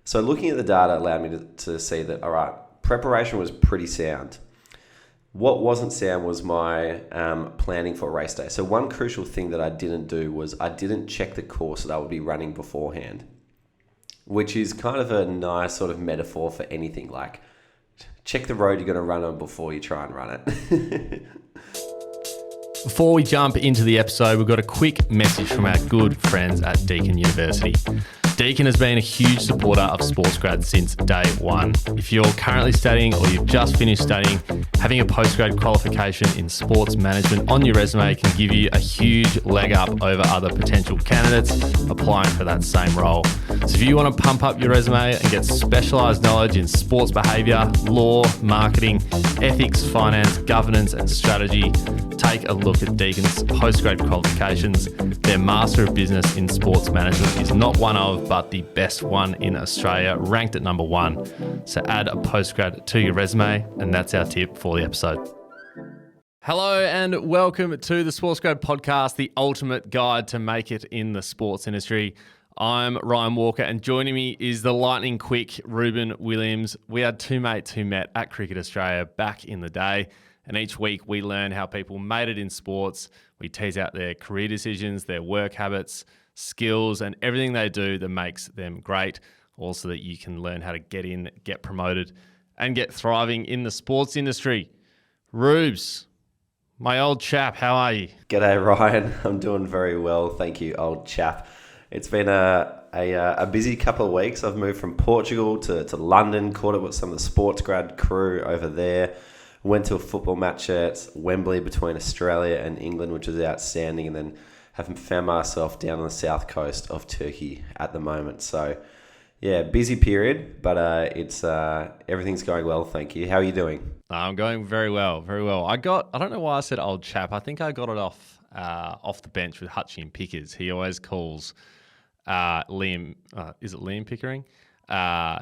So looking at the data allowed me to see that, all right, preparation was pretty sound. What wasn't sound was my planning for race day. So one crucial thing that I didn't do was I didn't check the course that I would be running beforehand, which is kind of a nice sort of metaphor for anything. Like, check the road you're going to run on before you try and run it. Before we jump into the episode, we've got a quick message from our good friends at Deakin University. Deakin has been a huge supporter of SportsGrad since day one. If you're currently studying or you've just finished studying, having a postgrad qualification in sports management on your resume can give you a huge leg up over other potential candidates applying for that same role. So if you want to pump up your resume and get specialised knowledge in sports behaviour, law, marketing, ethics, finance, governance and strategy, take a look at Deakin's postgrad qualifications. Their Master of Business in Sports Management is not one of, but the best one in Australia, ranked at number 1. So add a postgrad to your resume, and that's our tip for the episode. Hello and welcome to the SportsGrad podcast, the ultimate guide to make it in the sports industry. I'm Ryan Walker, and joining me is the lightning quick Reuben Williams. We had two mates who met at Cricket Australia back in the day, and each week we learn how people made it in sports. We tease out their career decisions, their work habits, skills, and everything they do that makes them great. Also that you can learn how to get in, get promoted, and get thriving in the sports industry. Rubes, my old chap, how are you? G'day, Ryan. I'm doing very well, thank you, old chap. It's been a busy couple of weeks. I've moved from Portugal to London, caught up with some of the SportsGrad crew over there. Went to a football match at Wembley between Australia and England, which was outstanding, and then have found myself down on the south coast of Turkey at the moment. So, yeah, busy period, but it's everything's going well, thank you. How are you doing? I'm going very well, very well. I don't know why I said old chap. I think I got it off the bench with Hutchie and Pickers. He always calls Liam, is it Liam Pickering?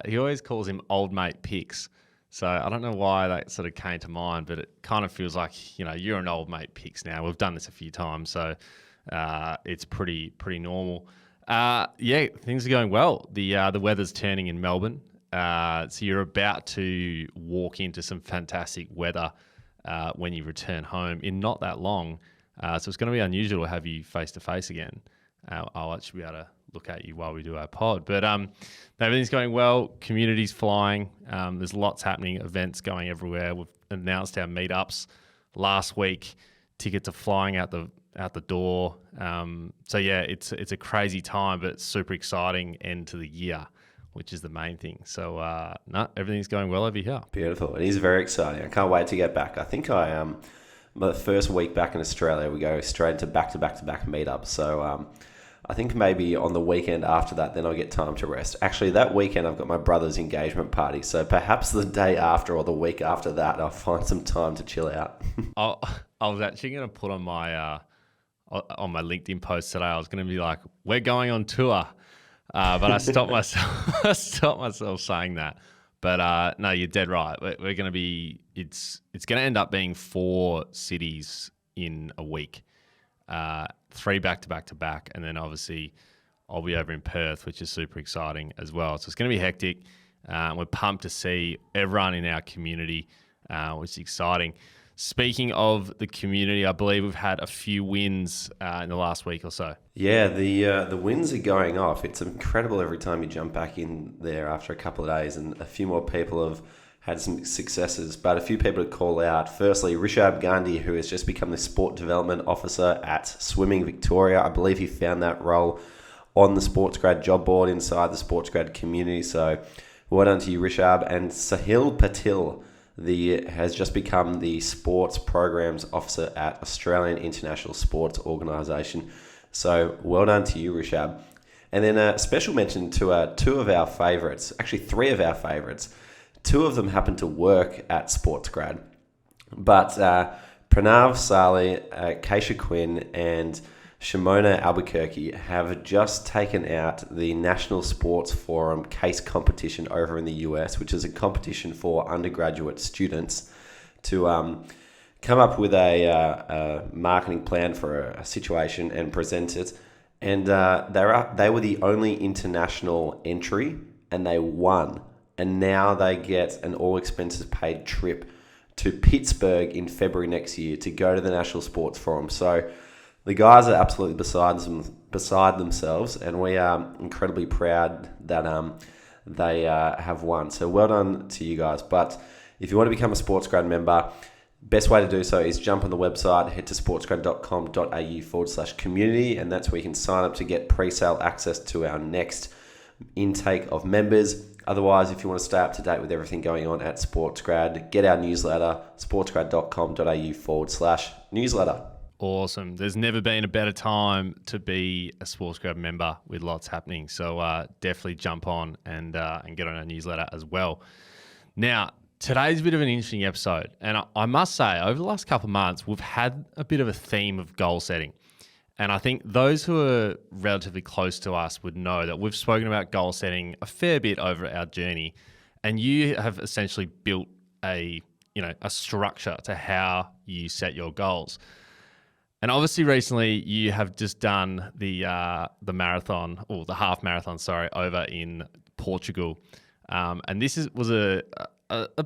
He always calls him old mate Picks. So I don't know why that sort of came to mind, but it kind of feels like, you know, you're an old mate Picks now. We've done this a few times, so it's pretty normal. Yeah, things are going well. The weather's turning in Melbourne, so you're about to walk into some fantastic weather when you return home in not that long. So it's going to be unusual to have you face to face again. I'll actually be able to look at you while we do our pod. But everything's going well. Community's flying. There's lots happening, events going everywhere. We've announced our meetups last week. Tickets are flying out the door. So yeah, it's a crazy time, but it's super exciting end to the year, which is the main thing. So everything's going well over here. Beautiful. It is very exciting. I can't wait to get back. I think the first week back in Australia, we go straight into back-to-back meetups. So I think maybe on the weekend after that, then I'll get time to rest. Actually, that weekend I've got my brother's engagement party. So perhaps the day after or the week after that, I'll find some time to chill out. I was actually going to put on my LinkedIn post today, I was going to be like, we're going on tour. But I stopped myself saying that. But no, you're dead right. We're going to be, it's going to end up being 4 cities in a week. 3 back-to-back, and then obviously I'll be over in Perth, which is super exciting as well. So it's going to be hectic. We're pumped to see everyone in our community, which is exciting. Speaking of the community, I believe we've had a few wins in the last week or so. Yeah, the wins are going off. It's incredible every time you jump back in there after a couple of days, and a few more people have had some successes, but a few people to call out. Firstly, Rishab Gandhi, who has just become the Sport Development Officer at Swimming Victoria. I believe he found that role on the SportsGrad job board inside the SportsGrad community. So well done to you, Rishab. And Sahil Patil has just become the Sports Programs Officer at Australian International Sports Organisation. So well done to you, Rishab. And then a special mention to 2 of our favourites, actually 3 of our favourites. 2 of them happen to work at SportsGrad, but Pranav Sali, Keisha Quinn, and Shimona Albuquerque have just taken out the National Sports Forum case competition over in the US, which is a competition for undergraduate students to come up with a marketing plan for a situation and present it. And they were the only international entry and they won. And now they get an all expenses paid trip to Pittsburgh in February next year to go to the National Sports Forum. So the guys are absolutely beside themselves, and we are incredibly proud that they have won. So well done to you guys. But if you want to become a SportsGrad member, best way to do so is jump on the website, head to sportsgrad.com.au/community, and that's where you can sign up to get pre-sale access to our next intake of members. Otherwise, if you want to stay up to date with everything going on at SportsGrad, get our newsletter, sportsgrad.com.au/newsletter. Awesome. There's never been a better time to be a SportsGrad member with lots happening. So definitely jump on and get on our newsletter as well. Now, today's a bit of an interesting episode. And I must say, over the last couple of months, we've had a bit of a theme of goal setting. And I think those who are relatively close to us would know that we've spoken about goal setting a fair bit over our journey. And you have essentially built a structure to how you set your goals. And obviously recently you have just done the marathon, or the half marathon, over in Portugal. And this was a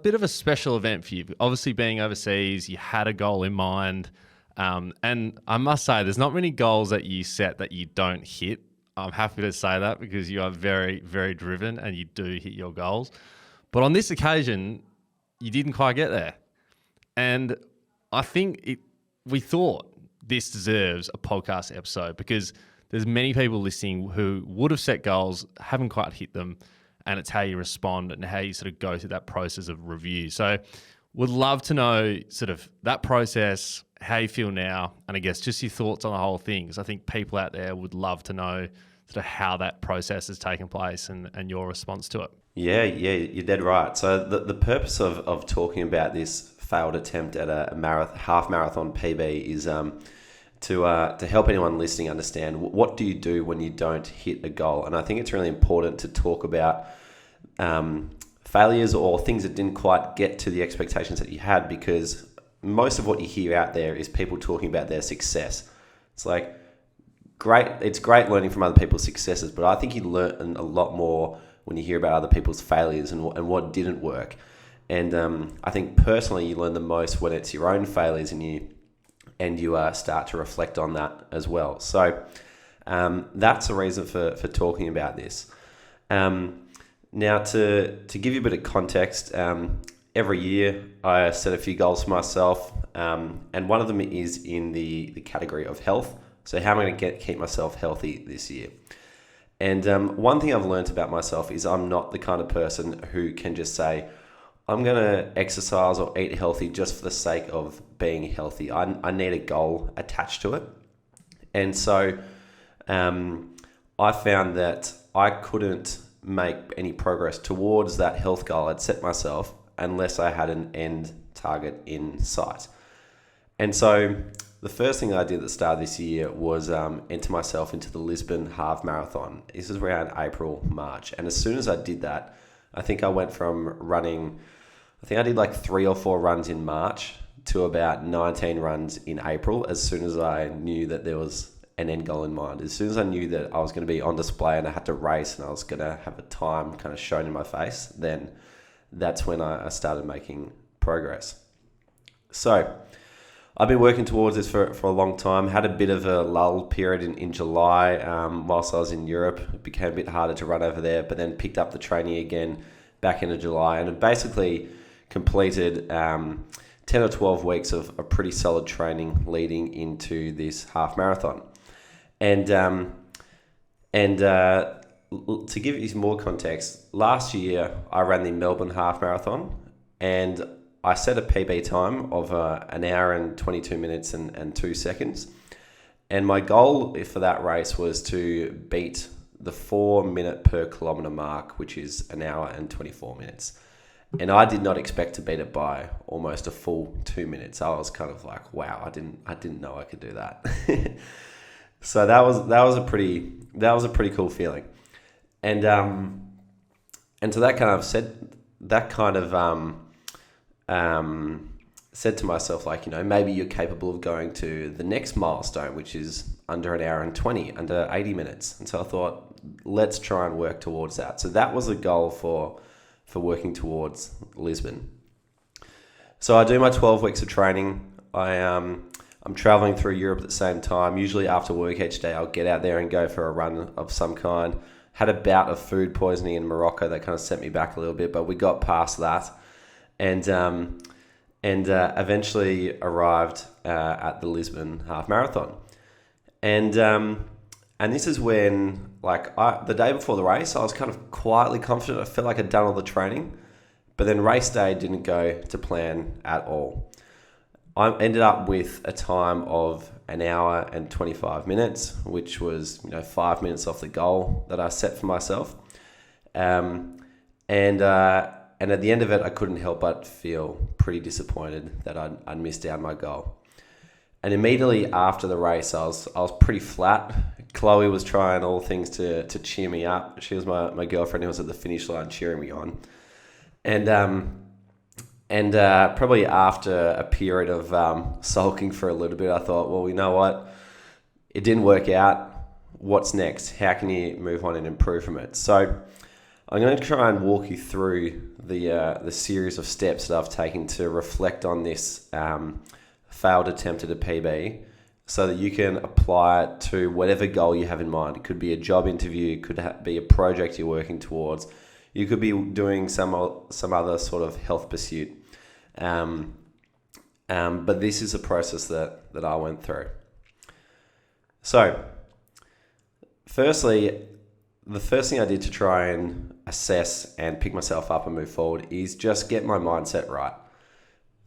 bit of a special event for you. Obviously being overseas, you had a goal in mind. And I must say, there's not many goals that you set that you don't hit. I'm happy to say that because you are very, very driven and you do hit your goals. But on this occasion, you didn't quite get there. And I think we thought this deserves a podcast episode because there's many people listening who would have set goals, haven't quite hit them, and it's how you respond and how you sort of go through that process of review. So would love to know sort of that process, how you feel now, and I guess just your thoughts on the whole thing. Because I think people out there would love to know sort of how that process has taken place and your response to it. Yeah, you're dead right. So the purpose of talking about this failed attempt at a half marathon PB is to help anyone listening understand what do you do when you don't hit a goal. And I think it's really important to talk about failures or things that didn't quite get to the expectations that you had, because most of what you hear out there is people talking about their success. It's like, it's great learning from other people's successes, but I think you learn a lot more when you hear about other people's failures and what didn't work. And I think personally you learn the most when it's your own failures and you start to reflect on that as well. So that's the reason for talking about this. Now to give you a bit of context, every year I set a few goals for myself, and one of them is in the category of health. So how am I going to keep myself healthy this year? And one thing I've learned about myself is I'm not the kind of person who can just say, I'm going to exercise or eat healthy just for the sake of being healthy. I need a goal attached to it. And so I found that I couldn't make any progress towards that health goal I'd set myself unless I had an end target in sight. And so the first thing I did at the start of this year was enter myself into the Lisbon Half-Marathon. This is around April, March. And as soon as I did that, I think I went from running, I think I did like 3 or 4 runs in March to about 19 runs in April, as soon as I knew that there was an end goal in mind. As soon as I knew that I was going to be on display and I had to race and I was going to have a time kind of shown in my face, then that's when I started making progress. So I've been working towards this for a long time. Had a bit of a lull period in July whilst I was in Europe. It became a bit harder to run over there, but then picked up the training again back into July and basically completed 10 or 12 weeks of a pretty solid training leading into this half marathon. And to give you some more context, last year I ran the Melbourne Half-Marathon and I set a PB time of an hour and 22 minutes and 2 seconds. And my goal for that race was to beat the 4 minute per kilometre mark, which is an hour and 24 minutes. And I did not expect to beat it by almost a full 2 minutes. I was kind of like, wow, I didn't know I could do that. So that was a pretty cool feeling. And so that kind of said to myself, like, maybe you're capable of going to the next milestone, which is under an hour and 20, under 80 minutes. And so I thought, let's try and work towards that. So that was a goal for working towards Lisbon. So I do my 12 weeks of training. I'm traveling through Europe at the same time. Usually after work each day, I'll get out there and go for a run of some kind. Had a bout of food poisoning in Morocco that kind of set me back a little bit, but we got past that, and eventually arrived at the Lisbon Half-Marathon. And this is when, the day before the race, I was kind of quietly confident. I felt like I'd done all the training, but then race day didn't go to plan at all. I ended up with a time of 1 hour and 25 minutes, which was 5 minutes off the goal that I set for myself. And at the end of it, I couldn't help but feel pretty disappointed that I'd missed out my goal. And immediately after the race, I was pretty flat. Chloe was trying all things to cheer me up. She was my girlfriend who was at the finish line cheering me on. And probably after a period of sulking for a little bit, I thought, well, you know what? It didn't work out. What's next? How can you move on and improve from it? So I'm going to try and walk you through the series of steps that I've taken to reflect on this failed attempt at a PB, so that you can apply it to whatever goal you have in mind. It could be a job interview, it could be a project you're working towards. You could be doing some other sort of health pursuit. But this is a process that I went through. So, firstly, the first thing I did to try and assess and pick myself up and move forward is just get my mindset right.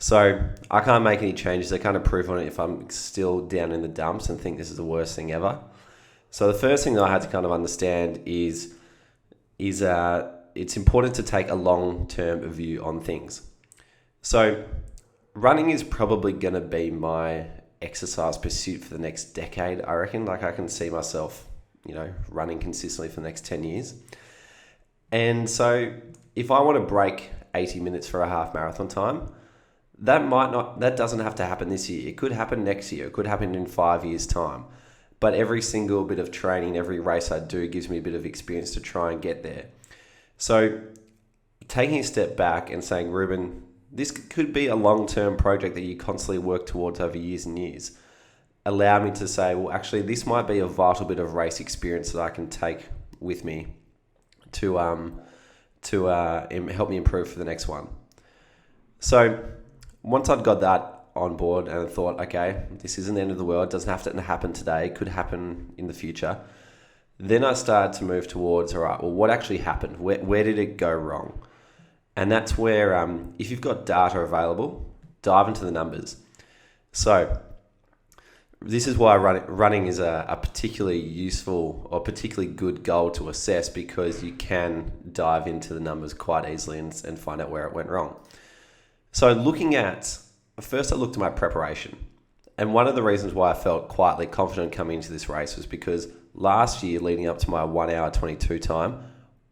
So I can't make any changes. I can't improve on it if I'm still down in the dumps and think this is the worst thing ever. So the first thing that I had to kind of understand is it's important to take a long-term view on things. So running is probably going to be my exercise pursuit for the next decade, I reckon. I can see myself, running consistently for the next 10 years. And so if I want to break 80 minutes for a half marathon time, that doesn't have to happen this year. It could happen next year. It could happen in 5 years' time. But every single bit of training, every race I do gives me a bit of experience to try and get there. So taking a step back and saying, Reuben, this could be a long-term project that you constantly work towards over years and years. Allow me to say, well, actually, this might be a vital bit of race experience that I can take with me to help me improve for the next one. So once I'd got that on board and I thought, okay, this isn't the end of the world. It doesn't have to happen today. It could happen in the future. Then I started to move towards, all right, well, what actually happened? Where did it go wrong? And that's where, if you've got data available, dive into the numbers. So this is why running is a particularly useful or particularly good goal to assess, because you can dive into the numbers quite easily and find out where it went wrong. So first I looked at my preparation. And one of the reasons why I felt quietly confident coming into this race was because last year, leading up to my 1 hour 22 time,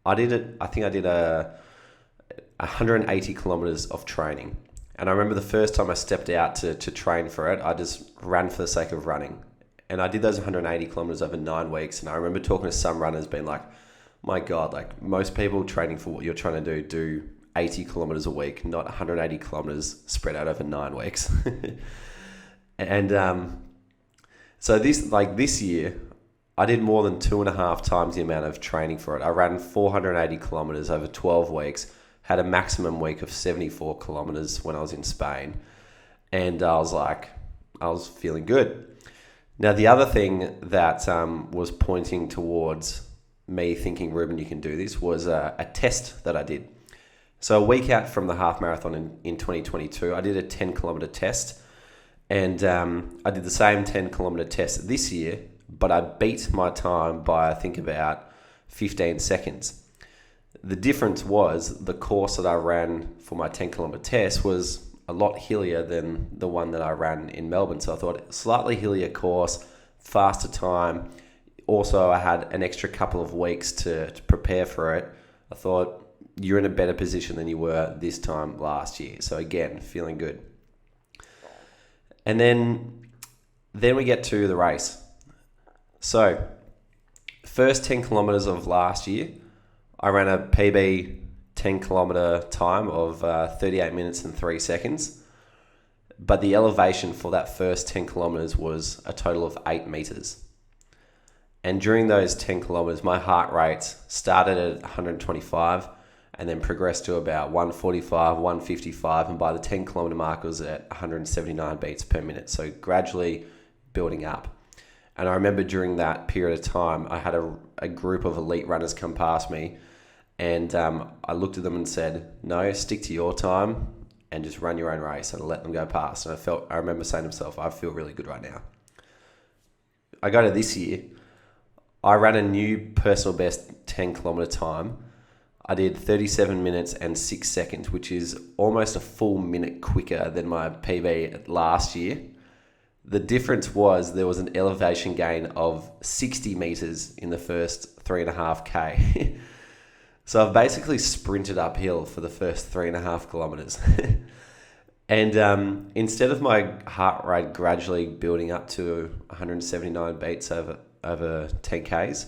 I did 180 kilometers of training. And I remember the first time I stepped out to train for it, I just ran for the sake of running. And I did those 180 kilometers over 9 weeks. And I remember talking to some runners being like, my God, most people training for what you're trying to do 80 kilometers a week, not 180 kilometers spread out over 9 weeks. And so this year, I did more than 2.5 times the amount of training for it. I ran 480 kilometers over 12 weeks, had a maximum week of 74 kilometers when I was in Spain. And I was feeling good. Now, the other thing that was pointing towards me thinking, Reuben, you can do this, was a test that I did. So a week out from the half marathon in 2022, I did a 10 kilometer test, and I did the same 10 kilometer test this year, but I beat my time by, I think, about 15 seconds. The difference was the course that I ran for my 10 kilometer test was a lot hillier than the one that I ran in Melbourne. So I thought slightly hillier course, faster time. Also, I had an extra couple of weeks to prepare for it. I thought you're in a better position than you were this time last year. So again, feeling good. And then we get to the race. So first 10 kilometers of last year, I ran a PB 10 kilometer time of 38 minutes and 3 seconds. But the elevation for that first 10 kilometers was a total of 8 meters. And during those 10 kilometers, my heart rate started at 125 and then progressed to about 145, 155. And by the 10 kilometer mark, it was at 179 beats per minute. So gradually building up. And I remember during that period of time, I had a group of elite runners come past me. And I looked at them and said, no, stick to your time and just run your own race and let them go past. And I remember saying to myself, I feel really good right now. I go to this year, I ran a new personal best 10 kilometer time. I did 37 minutes and 6 seconds, which is almost a full minute quicker than my PB last year. The difference was there was an elevation gain of 60 meters in the first 3.5K. So I've basically sprinted uphill for the first 3.5 kilometers. And instead of my heart rate gradually building up to 179 beats over 10Ks,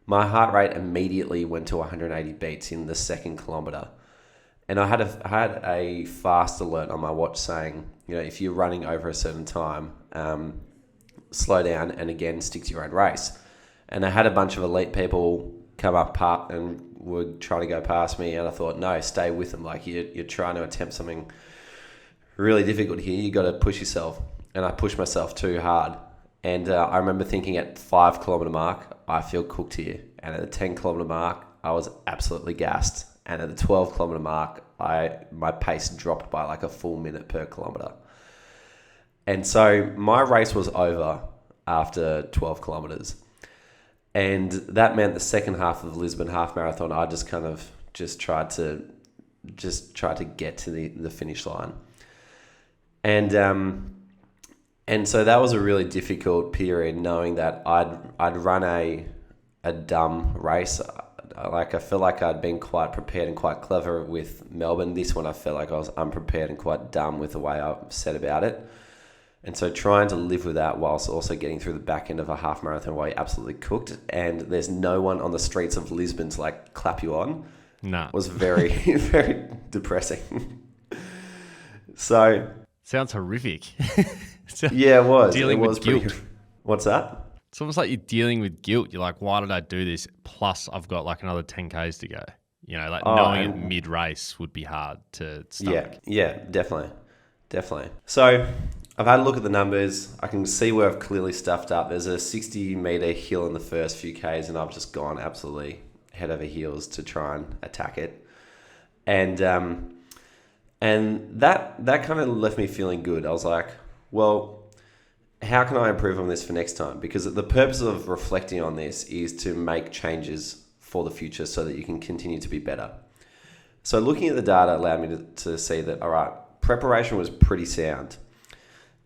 my heart rate immediately went to 180 beats in the second kilometer. And I had a fast alert on my watch saying, if you're running over a certain time, slow down and again, stick to your own race. And I had a bunch of elite people come up and were trying to go past me, and I thought, no, stay with them. Like you're trying to attempt something really difficult here. You got to push yourself. And I pushed myself too hard. And I remember thinking at 5 kilometer mark, I feel cooked here. And at the 10 kilometer mark, I was absolutely gassed. And at the 12 kilometer mark, my pace dropped by like a full minute per kilometer. And so my race was over after 12 kilometers. And that meant the second half of the Lisbon Half-Marathon, I just kind of tried to get to the finish line. And so that was a really difficult period, knowing that I'd run a dumb race. I feel like I'd been quite prepared and quite clever with Melbourne. This one I felt like I was unprepared and quite dumb with the way I said about it. And so trying to live with that whilst also getting through the back end of a half marathon while you're absolutely cooked and there's no one on the streets of Lisbon to like clap you on was very, very depressing. So... Sounds horrific. Yeah, it was. Dealing with guilt. What's that? It's almost like you're dealing with guilt. You're like, why did I do this? Plus I've got like another 10Ks to go. Knowing it mid-race would be hard to stomach. Yeah, definitely. So... I've had a look at the numbers. I can see where I've clearly stuffed up. There's a 60-meter hill in the first few Ks, and I've just gone absolutely head over heels to try and attack it. And that kind of left me feeling good. I was like, well, how can I improve on this for next time? Because the purpose of reflecting on this is to make changes for the future so that you can continue to be better. So looking at the data allowed me to see that, all right, preparation was pretty sound.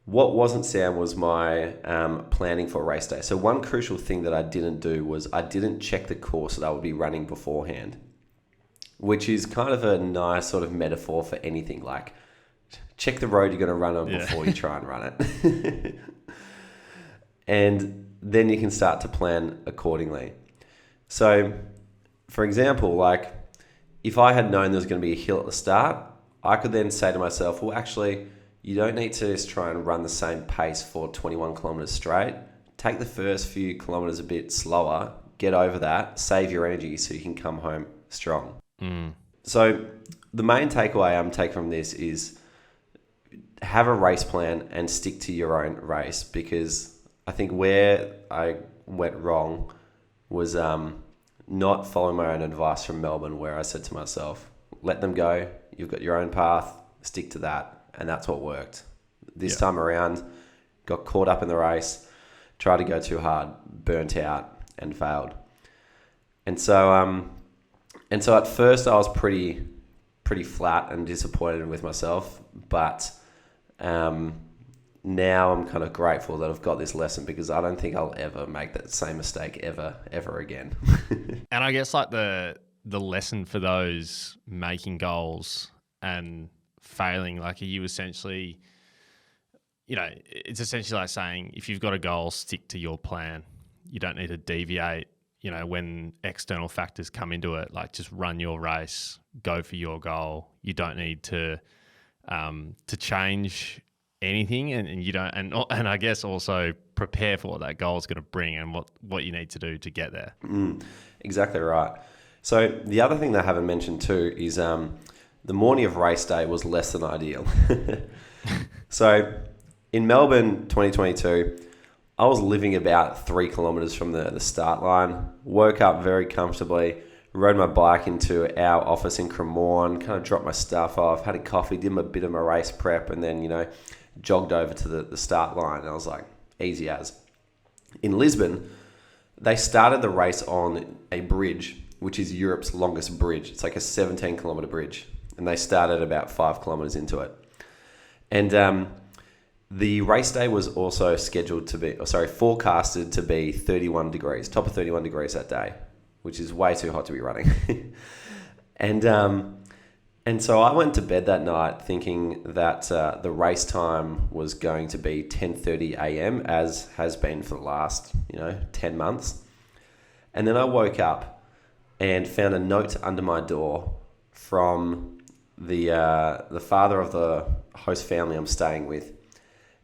What wasn't sound was my planning for race day. So one crucial thing that I didn't do was I didn't check the course that I would be running beforehand, which is kind of a nice sort of metaphor for anything. Like check the road you're going to run on before you try and run it. And then you can start to plan accordingly. So for example, like if I had known there was going to be a hill at the start, I could then say to myself, well, actually, you don't need to just try and run the same pace for 21 kilometers straight. Take the first few kilometers a bit slower, get over that, save your energy so you can come home strong. So the main takeaway I'm taking from this is have a race plan and stick to your own race, because I think where I went wrong was not following my own advice from Melbourne, where I said to myself, let them go, you've got your own path, stick to that. And that's what worked. This time around, got caught up in the race, tried to go too hard, burnt out, and failed. And so at first I was pretty flat and disappointed with myself, but now I'm kind of grateful that I've got this lesson, because I don't think I'll ever make that same mistake ever again. And I guess like the lesson for those making goals and failing, like are you essentially, it's essentially like saying if you've got a goal, stick to your plan. You don't need to deviate. when external factors come into it, like just run your race, go for your goal. You don't need to change anything, and you don't, and I guess also prepare for what that goal is going to bring and what you need to do to get there. Exactly right. So the other thing that I haven't mentioned too is the morning of race day was less than ideal. So in Melbourne 2022, I was living about 3 kilometres from the start line, woke up very comfortably, rode my bike into our office in Cremorne, kind of dropped my stuff off, had a coffee, did a bit of my race prep, and then, jogged over to the start line. And I was like, easy as. In Lisbon, they started the race on a bridge, which is Europe's longest bridge. It's like a 17-kilometre bridge. And they started about 5 kilometres into it. And the race day was also forecasted to be 31 degrees, top of 31 degrees that day, which is way too hot to be running. And so I went to bed that night thinking that the race time was going to be 10:30 a.m. as has been for the last 10 months. And then I woke up and found a note under my door from the father of the host family I'm staying with.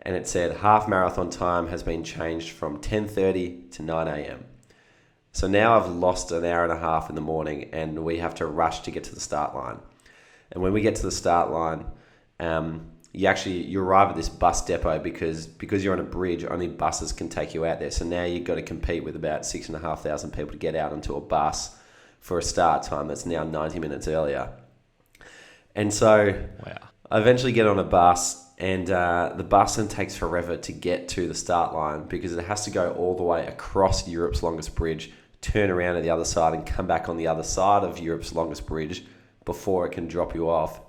And it said, half-marathon time has been changed from 10:30 to 9 a.m. So now I've lost an hour and a half in the morning and we have to rush to get to the start line. And when we get to the start line, you arrive at this bus depot because you're on a bridge, only buses can take you out there. So now you've got to compete with about 6,500 people to get out onto a bus for a start time that's now 90 minutes earlier. And so I eventually get on a bus, and the bus then takes forever to get to the start line because it has to go all the way across Europe's longest bridge, turn around at the other side and come back on the other side of Europe's longest bridge before it can drop you off.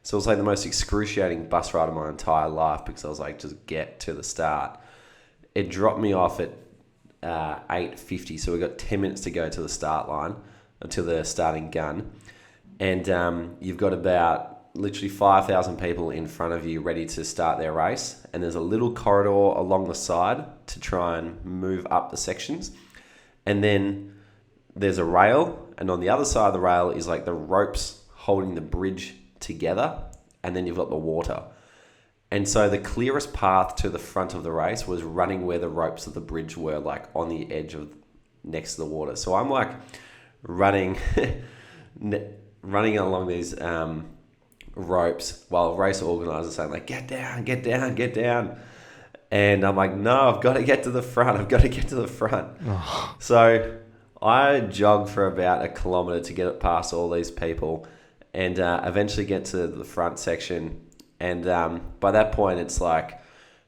So it was like the most excruciating bus ride of my entire life because I was like, just get to the start. It dropped me off at 8:50, so we got 10 minutes to go to the start line, until the starting gun. And you've got about literally 5,000 people in front of you ready to start their race. And there's a little corridor along the side to try and move up the sections. And then there's a rail, and on the other side of the rail is like the ropes holding the bridge together, and then you've got the water. And so the clearest path to the front of the race was running where the ropes of the bridge were, like on the edge of next to the water. So I'm like running along these ropes while race organisers saying like, get down, get down, get down. And I'm like, no, I've got to get to the front. Oh. So I jogged for about 1 kilometre to get it past all these people, and eventually get to the front section. And by that point, it's like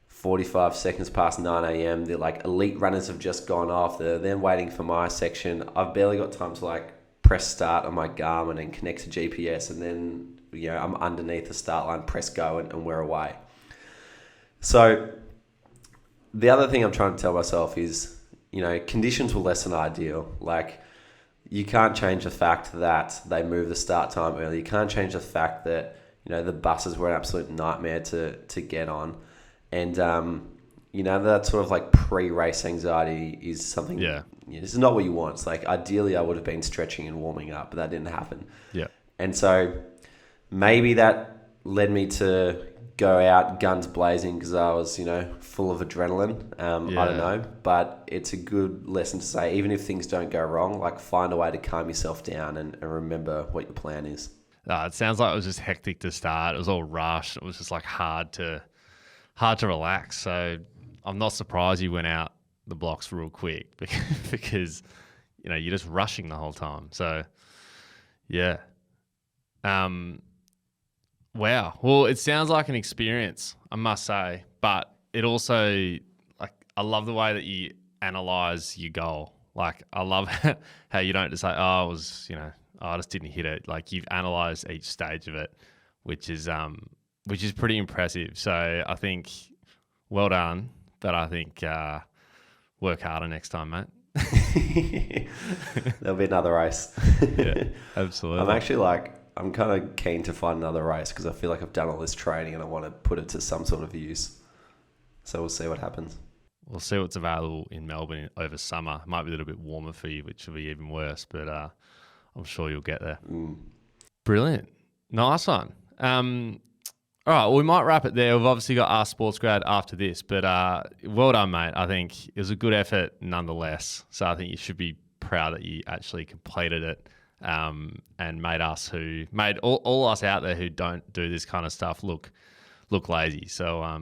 45 seconds past 9 a.m. The like elite runners have just gone off. They're then waiting for my section. I've barely got time to like press start on my Garmin and connect to GPS, and then I'm underneath the start line, press go, and we're away. So the other thing I'm trying to tell myself is, conditions were less than ideal. Like, you can't change the fact that they moved the start time early. You can't change the fact that, the buses were an absolute nightmare to get on. And, that sort of like pre-race anxiety is something, this is not what you want. It's like, ideally I would have been stretching and warming up, but that didn't happen. Yeah. And so maybe that led me to go out guns blazing because I was, full of adrenaline. I don't know, but it's a good lesson to say, even if things don't go wrong, like find a way to calm yourself down and remember what your plan is. It sounds like it was just hectic to start. It was all rushed. It was just like hard to relax. So I'm not surprised you went out the blocks real quick because you're just rushing the whole time. So yeah. Wow. Well, it sounds like an experience, I must say, but it also, like, I love the way that you analyze your goal. Like, I love how you don't just say, I just didn't hit it. Like, you've analyzed each stage of it, which is pretty impressive. So I think, well done, but I think work harder next time, mate. There'll be another race. Yeah, absolutely. I'm kind of keen to find another race because I feel like I've done all this training and I want to put it to some sort of use. So we'll see what happens. we'll see what's available in Melbourne over summer. It might be a little bit warmer for you, which will be even worse, but I'm sure you'll get there. Brilliant. Nice one. All right, well, we might wrap it there. We've obviously got our SportsGrad after this, but well done, mate. I think it was a good effort nonetheless. So I think you should be proud that you actually completed it and made all us out there who don't do this kind of stuff look lazy. So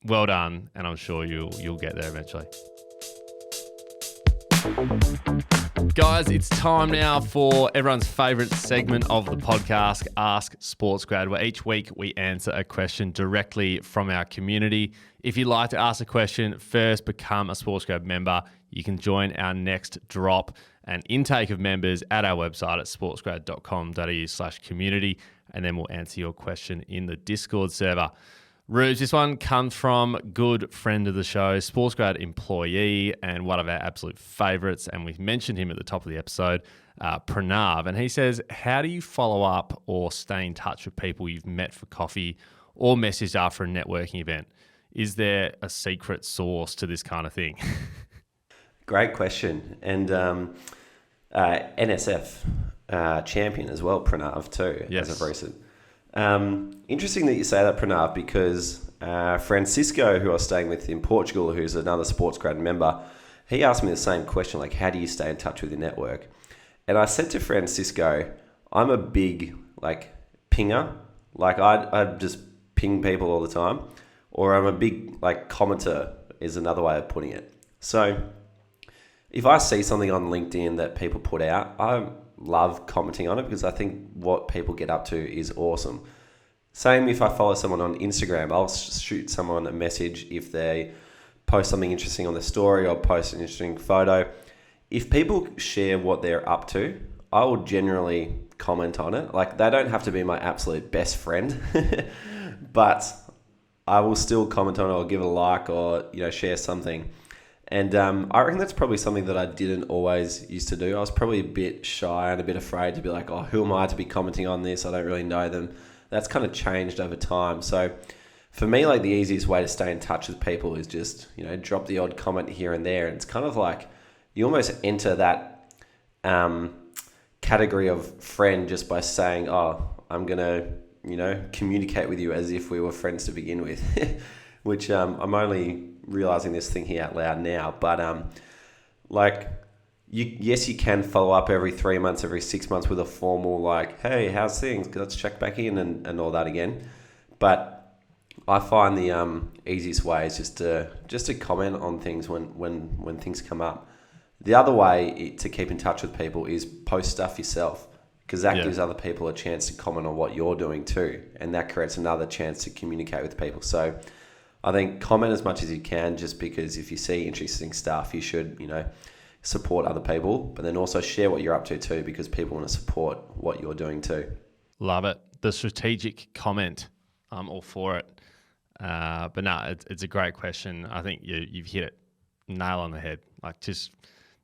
well done, and I'm sure you'll get there eventually. Guys, it's time now for everyone's favourite segment of the podcast, Ask SportsGrad, where each week we answer a question directly from our community. If you'd like to ask a question, first become a SportsGrad member. You can join our next drop and intake of members at our website at sportsgrad.com.au/community, and then we'll answer your question in the Discord server. Rubes, this one comes from good friend of the show, SportsGrad employee, and one of our absolute favourites, and we've mentioned him at the top of the episode, Pranav. And he says, how do you follow up or stay in touch with people you've met for coffee or messaged after a networking event? Is there a secret sauce to this kind of thing? Great question. And NSF champion as well, Pranav, too, yes. as of recent. Interesting that you say that, Pranav, because Francisco, who I was staying with in Portugal, who's another SportsGrad member, he asked me the same question, like, how do you stay in touch with your network? And I said to Francisco, I'm a big, pinger. I just ping people all the time. Or I'm a big, commenter is another way of putting it. So if I see something on LinkedIn that people put out, I love commenting on it because I think what people get up to is awesome. Same if I follow someone on Instagram, I'll shoot someone a message if they post something interesting on their story or post an interesting photo. If people share what they're up to, I will generally comment on it. They don't have to be my absolute best friend, but I will still comment on it or give it a like or, share something. And I reckon that's probably something that I didn't always used to do. I was probably a bit shy and a bit afraid to be like, oh, who am I to be commenting on this? I don't really know them. That's kind of changed over time. So for me, the easiest way to stay in touch with people is just, drop the odd comment here and there. And it's kind of like you almost enter that category of friend just by saying, oh, I'm going to, communicate with you as if we were friends to begin with, which I'm only realizing this thinking out loud now, but yes, you can follow up every 3 months, every 6 months with a formal hey, how's things? Let's check back in and all that again. But I find the easiest way is just to comment on things when things come up. The other way to keep in touch with people is post stuff yourself, because that gives other people a chance to comment on what you're doing too, and that creates another chance to communicate with people. So I think comment as much as you can, just because if you see interesting stuff, you should, support other people, but then also share what you're up to too, because people want to support what you're doing too. Love it. The strategic comment, I'm all for it. But no, it's a great question. I think you've hit it nail on the head. Just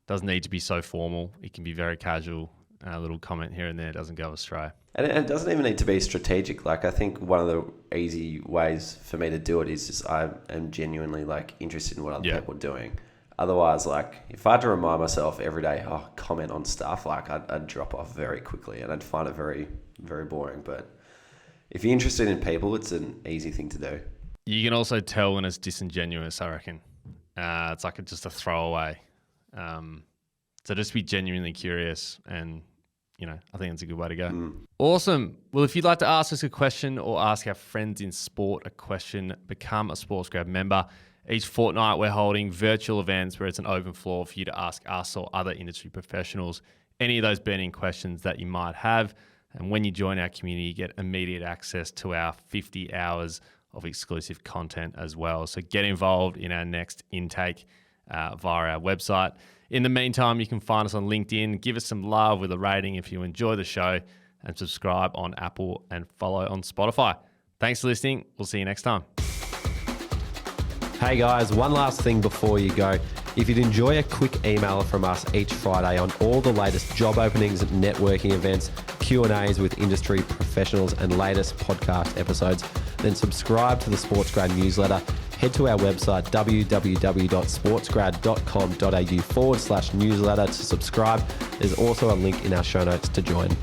doesn't need to be so formal. It can be very casual. A little comment here and there doesn't go astray. And it doesn't even need to be strategic. I think one of the easy ways for me to do it is just I am genuinely interested in what other people are doing. Otherwise, if I had to remind myself every day, comment on stuff, I'd drop off very quickly and I'd find it very, very boring. But if you're interested in people, it's an easy thing to do. You can also tell when it's disingenuous, I reckon. It's just a throwaway. So just be genuinely curious, and I think it's a good way to go. Awesome. Well, if you'd like to ask us a question or ask our friends in sport a question, become a SportsGrad member. Each fortnight, we're holding virtual events where it's an open floor for you to ask us or other industry professionals any of those burning questions that you might have. And when you join our community, you get immediate access to our 50 hours of exclusive content as well. So get involved in our next intake via our website. In the meantime, you can find us on LinkedIn. Give us some love with a rating if you enjoy the show, and subscribe on Apple and follow on Spotify. Thanks for listening. We'll see you next time. Hey guys, one last thing before you go. If you'd enjoy a quick email from us each Friday on all the latest job openings, networking events, Q&As with industry professionals, and latest podcast episodes, then subscribe to the SportsGrad newsletter head to our website www.sportsgrad.com.au/newsletter to subscribe. There's also a link in our show notes to join.